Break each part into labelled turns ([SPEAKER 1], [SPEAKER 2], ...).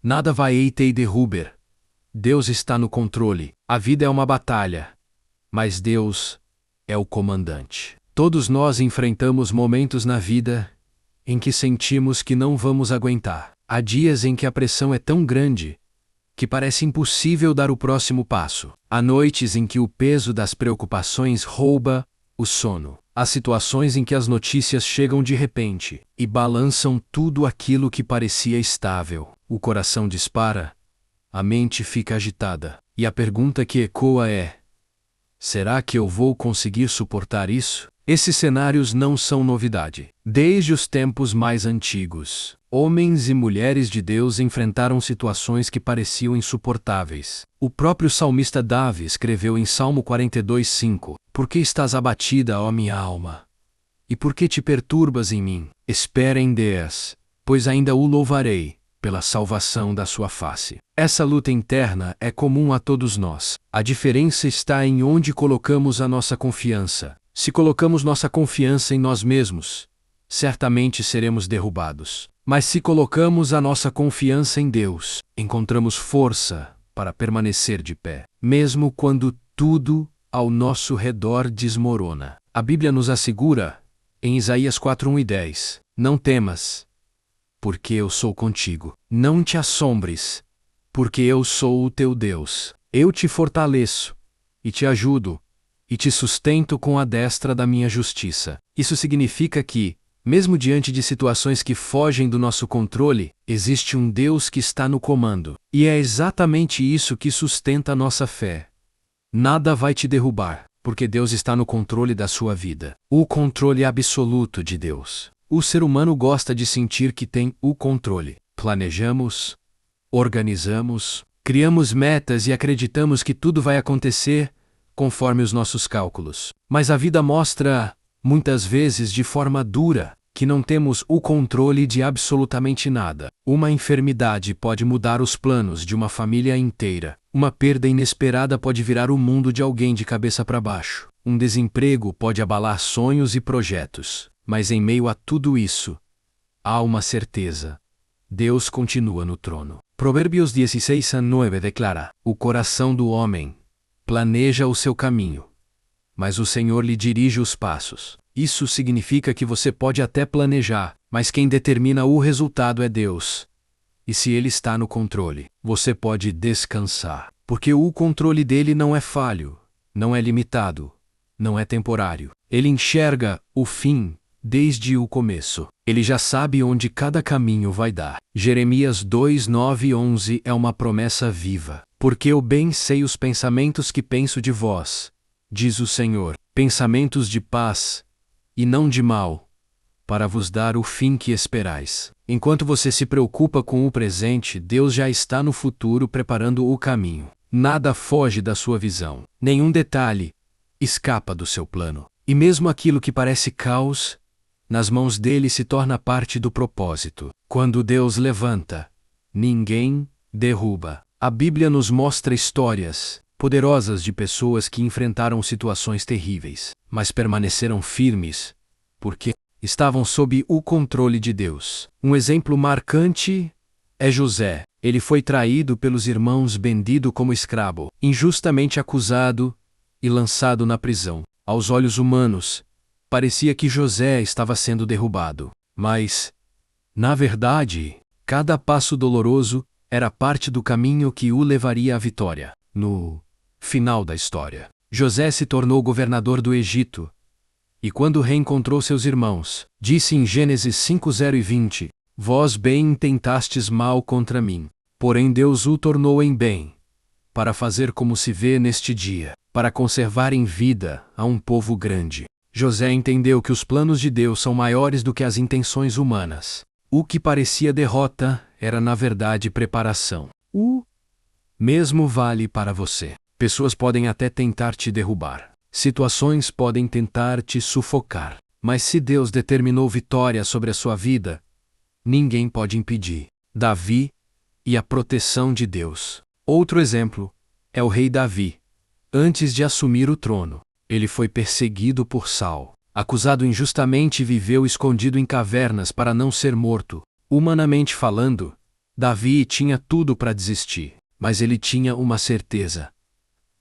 [SPEAKER 1] Nada vai te derrubar. Deus está no controle. A vida é uma batalha, mas Deus é o comandante. Todos nós enfrentamos momentos na vida em que sentimos que não vamos aguentar. Há dias em que a pressão é tão grande que parece impossível dar o próximo passo. Há noites em que o peso das preocupações rouba o sono. Há situações em que as notícias chegam de repente e balançam tudo aquilo que parecia estável. O coração dispara, a mente fica agitada, e a pergunta que ecoa é: será que eu vou conseguir suportar isso? Esses cenários não são novidade. Desde os tempos mais antigos, homens e mulheres de Deus enfrentaram situações que pareciam insuportáveis. O próprio salmista Davi escreveu em Salmo 42:5: Por que estás abatida, ó minha alma? E por que te perturbas em mim? Espera em Deus, pois ainda o louvarei pela salvação da sua face. Essa luta interna é comum a todos nós. A diferença está em onde colocamos a nossa confiança. Se colocamos nossa confiança em nós mesmos, certamente seremos derrubados. Mas se colocamos a nossa confiança em Deus, encontramos força para permanecer de pé, mesmo quando tudo ao nosso redor desmorona. A Bíblia nos assegura, em Isaías 4:1 e 10, não temas, porque eu sou contigo. Não te assombres, porque eu sou o teu Deus. Eu te fortaleço, e te ajudo, e te sustento com a destra da minha justiça. Isso significa que, mesmo diante de situações que fogem do nosso controle, existe um Deus que está no comando. E é exatamente isso que sustenta a nossa fé. Nada vai te derrubar, porque Deus está no controle da sua vida. O controle absoluto de Deus. O ser humano gosta de sentir que tem o controle. Planejamos, organizamos, criamos metas e acreditamos que tudo vai acontecer conforme os nossos cálculos. Mas a vida mostra, muitas vezes de forma dura, que não temos o controle de absolutamente nada. Uma enfermidade pode mudar os planos de uma família inteira. Uma perda inesperada pode virar o mundo de alguém de cabeça para baixo. Um desemprego pode abalar sonhos e projetos. Mas em meio a tudo isso, há uma certeza: Deus continua no trono. Provérbios 16:9 declara: O coração do homem planeja o seu caminho, mas o Senhor lhe dirige os passos. Isso significa que você pode até planejar, mas quem determina o resultado é Deus. E se Ele está no controle, você pode descansar, porque o controle dele não é falho, não é limitado, não é temporário. Ele enxerga o fim desde o começo. Ele já sabe onde cada caminho vai dar. Jeremias 2:9 e 11 é uma promessa viva. Porque eu bem sei os pensamentos que penso de vós, diz o Senhor, pensamentos de paz e não de mal, para vos dar o fim que esperais. Enquanto você se preocupa com o presente, Deus já está no futuro preparando o caminho. Nada foge da sua visão. Nenhum detalhe escapa do seu plano. E mesmo aquilo que parece caos, nas mãos dele se torna parte do propósito. Quando Deus levanta, ninguém derruba. A Bíblia nos mostra histórias poderosas de pessoas que enfrentaram situações terríveis, mas permaneceram firmes, porque estavam sob o controle de Deus. Um exemplo marcante é José. Ele foi traído pelos irmãos, vendido como escravo, injustamente acusado e lançado na prisão. Aos olhos humanos, parecia que José estava sendo derrubado. Mas, na verdade, cada passo doloroso era parte do caminho que o levaria à vitória. No final da história, José se tornou governador do Egito. E quando reencontrou seus irmãos, disse em Gênesis 5:0 e 20: Vós bem intentastes mal contra mim, porém Deus o tornou em bem, para fazer como se vê neste dia, para conservar em vida a um povo grande. José entendeu que os planos de Deus são maiores do que as intenções humanas. O que parecia derrota era na verdade preparação. O mesmo vale para você. Pessoas podem até tentar te derrubar. Situações podem tentar te sufocar. Mas se Deus determinou vitória sobre a sua vida, ninguém pode impedir. Davi e a proteção de Deus. Outro exemplo é o rei Davi. Antes de assumir o trono, ele foi perseguido por Saul. Acusado injustamente, viveu escondido em cavernas para não ser morto. Humanamente falando, Davi tinha tudo para desistir, mas ele tinha uma certeza.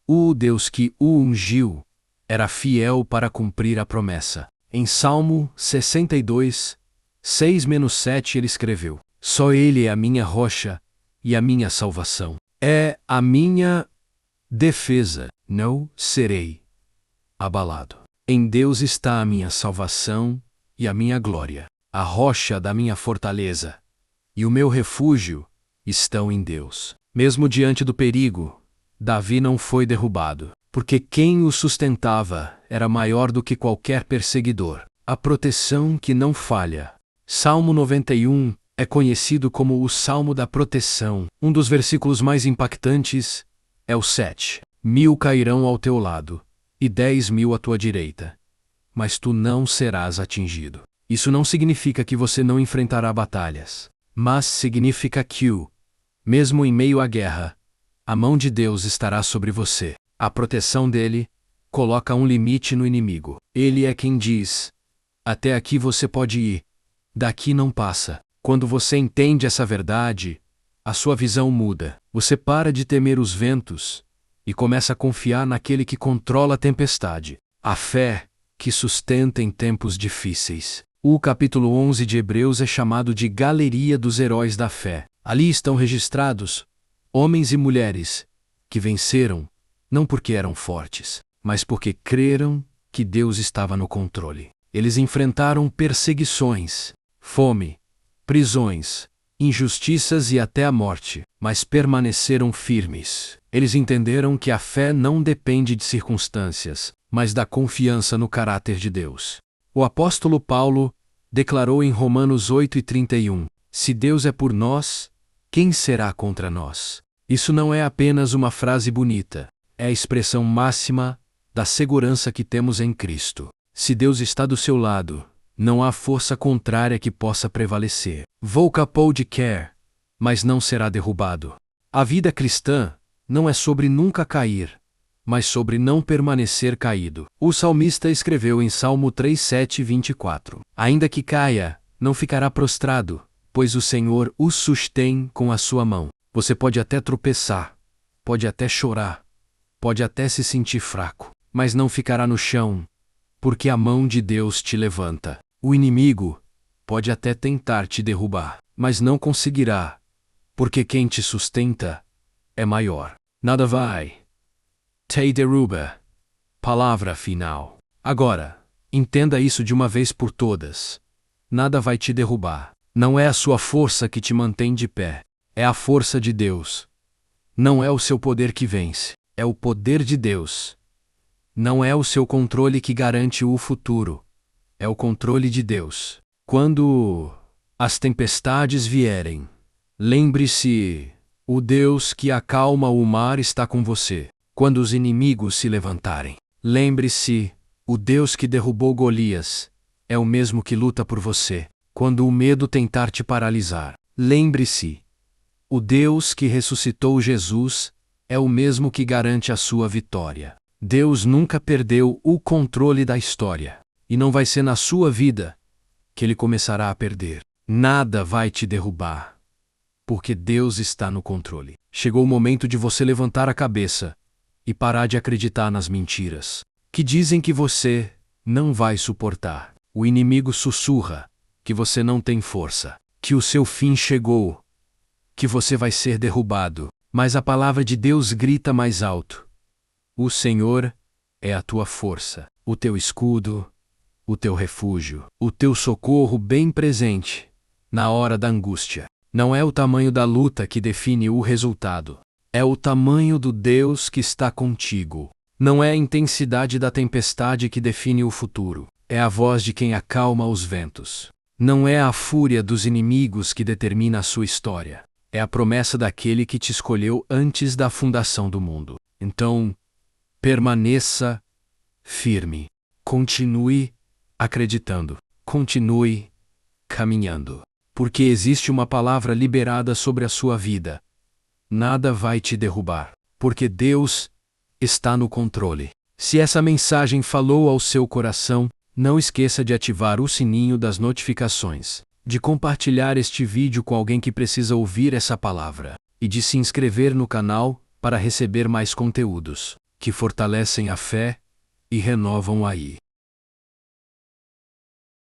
[SPEAKER 1] O Deus que o ungiu era fiel para cumprir a promessa. Em Salmo 62, 6-7 ele escreveu: Só Ele é a minha rocha e a minha salvação. É a minha defesa, não serei abalado. Em Deus está a minha salvação e a minha glória. A rocha da minha fortaleza e o meu refúgio estão em Deus. Mesmo diante do perigo, Davi não foi derrubado, porque quem o sustentava era maior do que qualquer perseguidor. A proteção que não falha. Salmo 91 é conhecido como o Salmo da Proteção. Um dos versículos mais impactantes é o 7. 1000 cairão ao teu lado, e 10.000 à tua direita, mas tu não serás atingido. Isso não significa que você não enfrentará batalhas, mas significa que, mesmo em meio à guerra, a mão de Deus estará sobre você. A proteção dele coloca um limite no inimigo. Ele é quem diz: até aqui você pode ir, daqui não passa. Quando você entende essa verdade, a sua visão muda. Você para de temer os ventos e começa a confiar naquele que controla a tempestade. A fé que sustenta em tempos difíceis. O capítulo 11 de Hebreus é chamado de Galeria dos Heróis da Fé. Ali estão registrados homens e mulheres que venceram, não porque eram fortes, mas porque creram que Deus estava no controle. Eles enfrentaram perseguições, fome, prisões, injustiças e até a morte, mas permaneceram firmes. Eles entenderam que a fé não depende de circunstâncias, mas da confiança no caráter de Deus. O apóstolo Paulo declarou em Romanos 8:31: Se Deus é por nós, quem será contra nós? Isso não é apenas uma frase bonita, é a expressão máxima da segurança que temos em Cristo. Se Deus está do seu lado, não há força contrária que possa prevalecer. Volca pode quer, mas não será derrubado. A vida cristã não é sobre nunca cair, mas sobre não permanecer caído. O salmista escreveu em Salmo 3:7-24: Ainda que caia, não ficará prostrado, pois o Senhor o sustém com a sua mão. Você pode até tropeçar, pode até chorar, pode até se sentir fraco, mas não ficará no chão, porque a mão de Deus te levanta. O inimigo pode até tentar te derrubar, mas não conseguirá, porque quem te sustenta é maior. Nada vai te derruba. Palavra final. Agora, entenda isso de uma vez por todas. Nada vai te derrubar. Não é a sua força que te mantém de pé, é a força de Deus. Não é o seu poder que vence, é o poder de Deus. Não é o seu controle que garante o futuro, é o controle de Deus. Quando as tempestades vierem, lembre-se: o Deus que acalma o mar está com você. Quando os inimigos se levantarem, lembre-se: o Deus que derrubou Golias é o mesmo que luta por você. Quando o medo tentar te paralisar, lembre-se: o Deus que ressuscitou Jesus é o mesmo que garante a sua vitória. Deus nunca perdeu o controle da história, e não vai ser na sua vida que ele começará a perder. Nada vai te derrubar, porque Deus está no controle. Chegou o momento de você levantar a cabeça e parar de acreditar nas mentiras que dizem que você não vai suportar. O inimigo sussurra que você não tem força, que o seu fim chegou, que você vai ser derrubado. Mas a palavra de Deus grita mais alto: o Senhor é a tua força, o teu escudo, o teu refúgio, o teu socorro bem presente na hora da angústia. Não é o tamanho da luta que define o resultado, é o tamanho do Deus que está contigo. Não é a intensidade da tempestade que define o futuro, é a voz de quem acalma os ventos. Não é a fúria dos inimigos que determina a sua história, é a promessa daquele que te escolheu antes da fundação do mundo. Então, permaneça firme. Continue acreditando. Continue caminhando. Porque existe uma palavra liberada sobre a sua vida. Nada vai te derrubar, porque Deus está no controle. Se essa mensagem falou ao seu coração, não esqueça de ativar o sininho das notificações. de compartilhar este vídeo com alguém que precisa ouvir essa palavra, e de se inscrever no canal para receber mais conteúdos que fortalecem a fé e renovam a